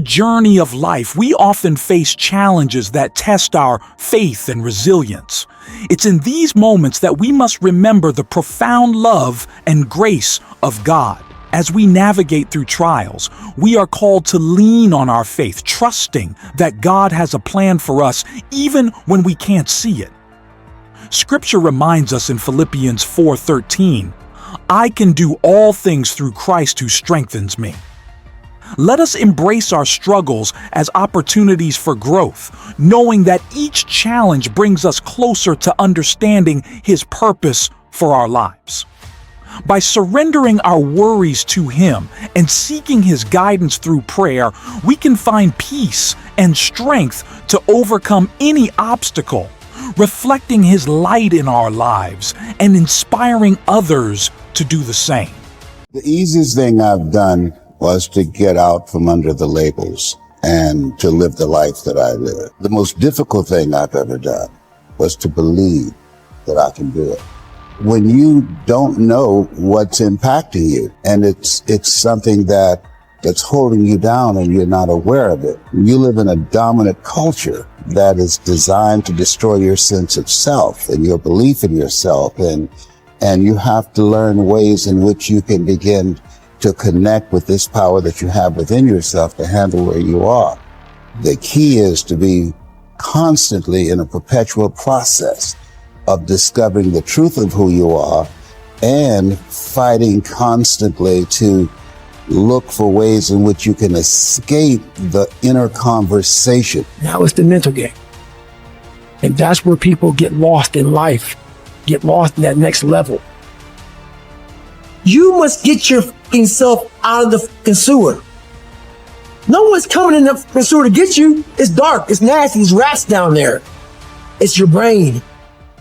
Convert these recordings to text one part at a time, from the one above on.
journey of life, we often face challenges that test our faith and resilience. It's in these moments that we must remember the profound love and grace of God. As we navigate through trials, we are called to lean on our faith, trusting that God has a plan for us even when we can't see it. Scripture reminds us in Philippians 4:13, "I can do all things through Christ who strengthens me." Let us embrace our struggles as opportunities for growth, knowing that each challenge brings us closer to understanding His purpose for our lives. By surrendering our worries to Him and seeking His guidance through prayer, we can find peace and strength to overcome any obstacle, reflecting His light in our lives and inspiring others to do the same. The easiest thing I've done was to get out from under the labels and to live the life that I live. The most difficult thing I've ever done was to believe that I can do it. When you don't know what's impacting you and it's something that's holding you down and you're not aware of it, you live in a dominant culture that is designed to destroy your sense of self and your belief in yourself, and you have to learn ways in which you can begin to connect with this power that you have within yourself to handle where you are. The key is to be constantly in a perpetual process of discovering the truth of who you are and fighting constantly to look for ways in which you can escape the inner conversation. Now it's the mental game. And that's where people get lost in life, get lost in that next level. You must get your fucking self out of the fucking sewer. No one's coming in the fucking sewer to get you. It's dark, it's nasty, there's rats down there. It's your brain.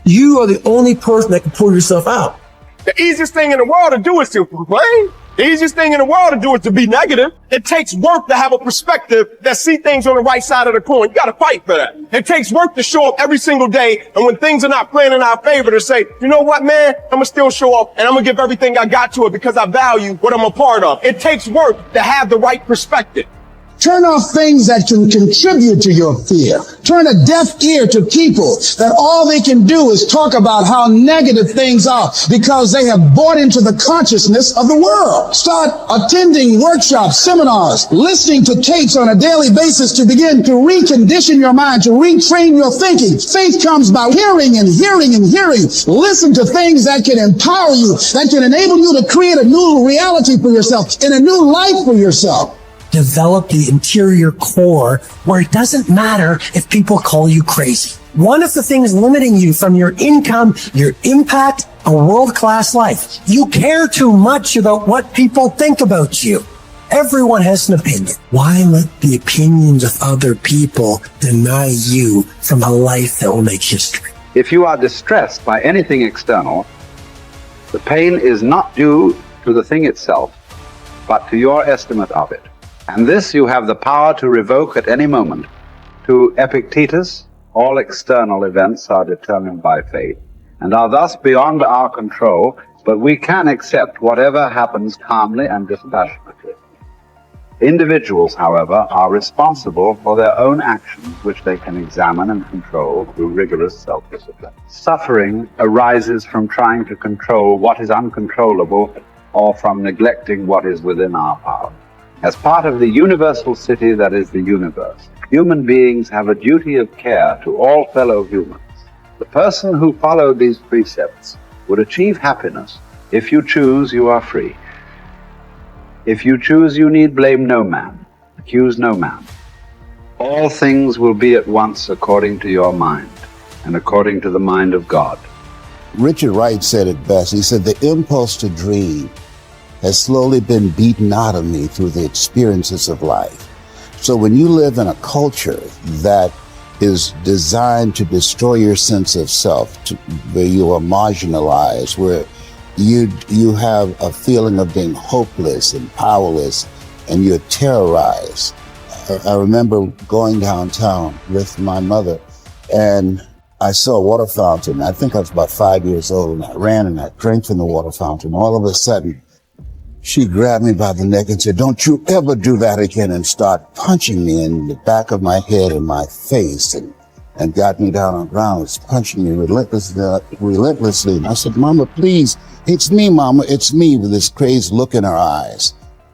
You are the only person that can pull yourself out. The easiest thing in the world to do is to complain. The easiest thing in the world to do is to be negative. It takes work to have a perspective that see things on the right side of the coin. You got to fight for that. It takes work to show up every single day, and when things are not playing in our favor, to say, you know what, man, I'm gonna still show up and I'm gonna give everything I got to it because I value what I'm a part of. It takes work to have the right perspective. Turn off things that can contribute to your fear. Turn a deaf ear to people that all they can do is talk about how negative things are because they have bought into the consciousness of the world. Start attending workshops, seminars, listening to tapes on a daily basis to begin to recondition your mind, to retrain your thinking. Faith comes by hearing and hearing and hearing. Listen to things that can empower you, that can enable you to create a new reality for yourself and a new life for yourself. Develop the interior core where it doesn't matter if people call you crazy. One of the things limiting you from your income, your impact, a world-class life, you care too much about what people think about you. Everyone has an opinion. Why let the opinions of other people deny you from a life that will make history? If you are distressed by anything external, the pain is not due to the thing itself, but to your estimate of it. And this you have the power to revoke at any moment. To Epictetus, all external events are determined by fate and are thus beyond our control, but we can accept whatever happens calmly and dispassionately. Individuals, however, are responsible for their own actions, which they can examine and control through rigorous self-discipline. Suffering arises from trying to control what is uncontrollable or from neglecting what is within our power. As part of the universal city that is the universe, human beings have a duty of care to all fellow humans. The person who followed these precepts would achieve happiness. If you choose, you are free. If you choose, you need blame no man, accuse no man. All things will be at once according to your mind and according to the mind of God. Richard Wright said it best. He said, the impulse to dream has slowly been beaten out of me through the experiences of life. So when you live in a culture that is designed to destroy your sense of self, where you are marginalized, where you have a feeling of being hopeless and powerless, and you're terrorized. I remember going downtown with my mother, and I saw a water fountain. I think I was about 5 years old, and I ran and I drank from the water fountain. All of a sudden, she grabbed me by the neck and said, "Don't you ever do that again," and started punching me in the back of my head and my face, and got me down on the ground, was punching me relentlessly. And I said, "Mama, please, it's me, Mama, it's me," with this crazed look in her eyes.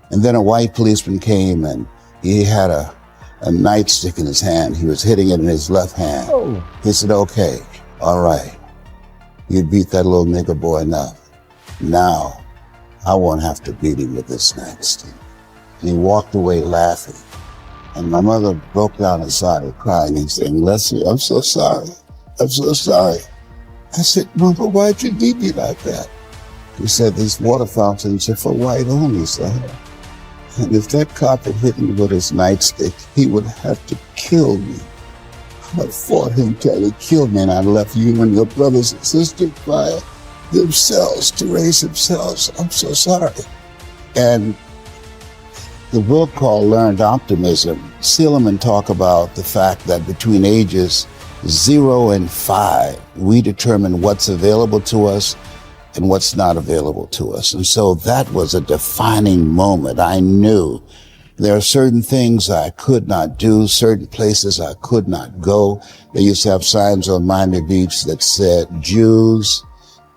And then a white policeman came, and he had a nightstick in his hand. He was hitting it in his left hand. Oh. He said, "Okay, all right. You beat that little nigger boy enough. Now, I won't have to beat him with this nightstick." And he walked away laughing. And my mother broke down and started crying and saying, "Leslie, I'm so sorry. I'm so sorry." I said, "Mama, why'd you beat me like that?" He said, "These water fountains are for white only, son. And if that cop had hit me with his nightstick, he would have to kill me. I fought him till he killed me, and I left you and your brothers and sisters by themselves to raise themselves. I'm so sorry." And the book called Learned Optimism, Silliman talk about the fact that between ages 0 and 5, we determine what's available to us and what's not available to us. And so that was a defining moment. I knew there are certain things I could not do, certain places I could not go. They used to have signs on Miami Beach that said, "Jews,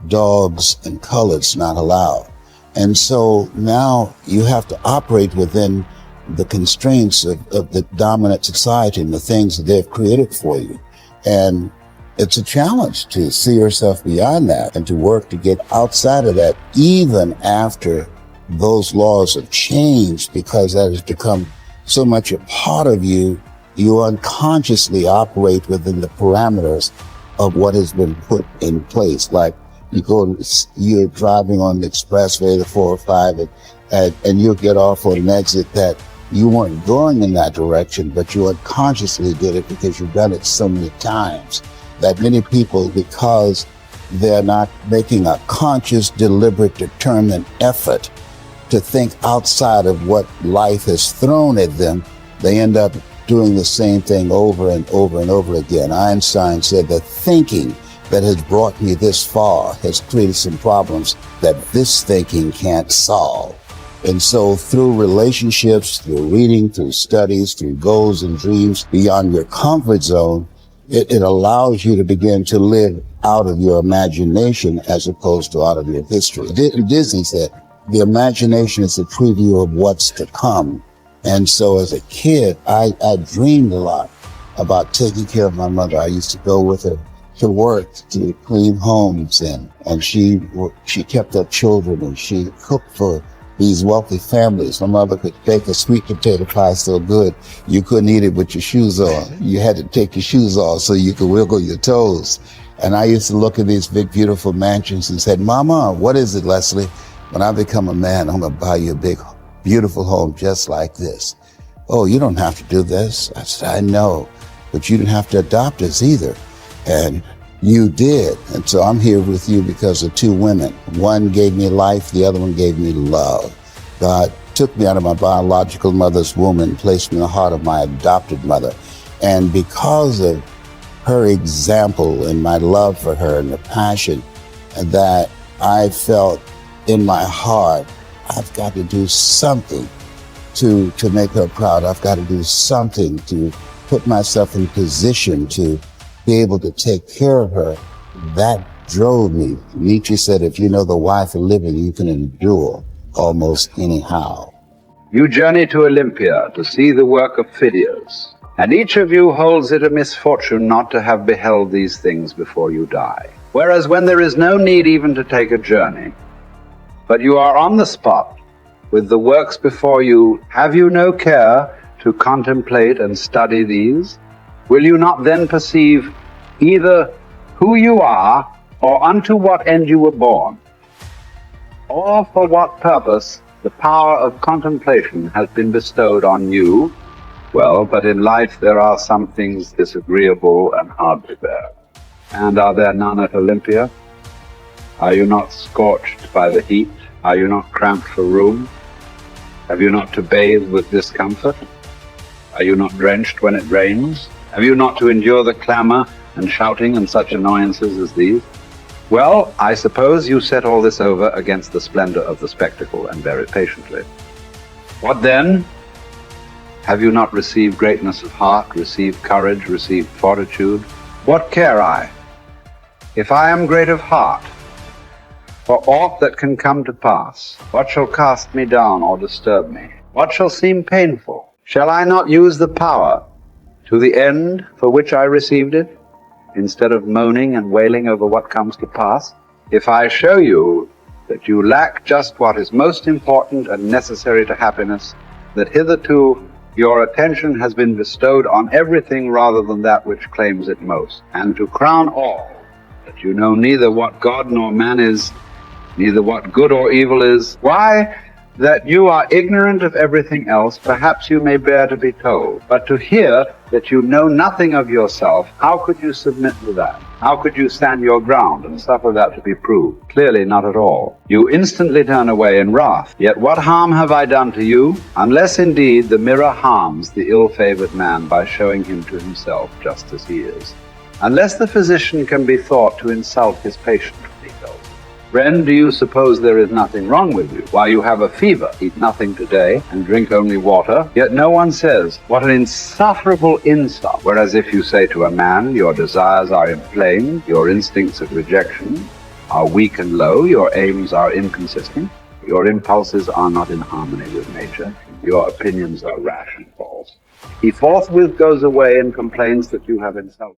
dogs, and coloreds not allowed." And so now you have to operate within the constraints of the dominant society and the things that they've created for you. And it's a challenge to see yourself beyond that and to work to get outside of that, even after those laws have changed, because that has become so much a part of you. You unconsciously operate within the parameters of what has been put in place. Like you're driving on the expressway, the 405, and you'll get off on an exit that you weren't going in that direction, but you unconsciously did it because you've done it so many times that many people, because they're not making a conscious, deliberate, determined effort to think outside of what life has thrown at them, they end up doing the same thing over and over and over again. Einstein said that thinking that has brought me this far has created some problems that this thinking can't solve. And so through relationships, through reading, through studies, through goals and dreams beyond your comfort zone, it allows you to begin to live out of your imagination as opposed to out of your history. Disney said, the imagination is a preview of what's to come. And so as a kid, I dreamed a lot about taking care of my mother. I used to go with her to work to clean homes, and she kept up children, and she cooked for these wealthy families. My mother could bake a sweet potato pie so good you couldn't eat it with your shoes on. You had to take your shoes off so you could wiggle your toes. And I used to look at these big, beautiful mansions and said, "Mama, what is it, Leslie? When I become a man, I'm gonna buy you a big, beautiful home just like this." "Oh, you don't have to do this." I said, "I know, but you didn't have to adopt us either." And you did. And so I'm here with you because of two women. One gave me life, the other one gave me love. God took me out of my biological mother's womb and placed me in the heart of my adopted mother. And because of her example and my love for her and the passion that I felt in my heart, I've got to do something to make her proud. I've got to do something to put myself in position to be able to take care of her. That drove me. Nietzsche said, if you know the why for living, you can endure almost anyhow. You journey to Olympia to see the work of Phidias, and each of you holds it a misfortune not to have beheld these things before you die. Whereas when there is no need even to take a journey, but you are on the spot with the works before you, have you no care to contemplate and study these? Will you not then perceive either who you are or unto what end you were born, or for what purpose the power of contemplation has been bestowed on you? Well, but in life there are some things disagreeable and hard to bear. And are there none at Olympia? Are you not scorched by the heat? Are you not cramped for room? Have you not to bathe with discomfort? Are you not drenched when it rains? Have you not to endure the clamor and shouting and such annoyances as these? Well, I suppose you set all this over against the splendor of the spectacle and bear it patiently. What then? Have you not received greatness of heart, received courage, received fortitude? What care I, if I am great of heart, for aught that can come to pass? What shall cast me down or disturb me? What shall seem painful? Shall I not use the power to the end for which I received it, instead of moaning and wailing over what comes to pass? If I show you that you lack just what is most important and necessary to happiness, that hitherto your attention has been bestowed on everything rather than that which claims it most, and to crown all, that you know neither what God nor man is, neither what good or evil is, why, that you are ignorant of everything else, perhaps you may bear to be told. But to hear that you know nothing of yourself, how could you submit to that? How could you stand your ground and suffer that to be proved? Clearly not at all. You instantly turn away in wrath. Yet what harm have I done to you? Unless indeed the mirror harms the ill-favored man by showing him to himself just as he is. Unless the physician can be thought to insult his patient. Friend, do you suppose there is nothing wrong with you? Why, you have a fever, eat nothing today, and drink only water, yet no one says, what an insufferable insult. Whereas if you say to a man, your desires are inflamed, your instincts of rejection are weak and low, your aims are inconsistent, your impulses are not in harmony with nature, your opinions are rash and false, he forthwith goes away and complains that you have insulted.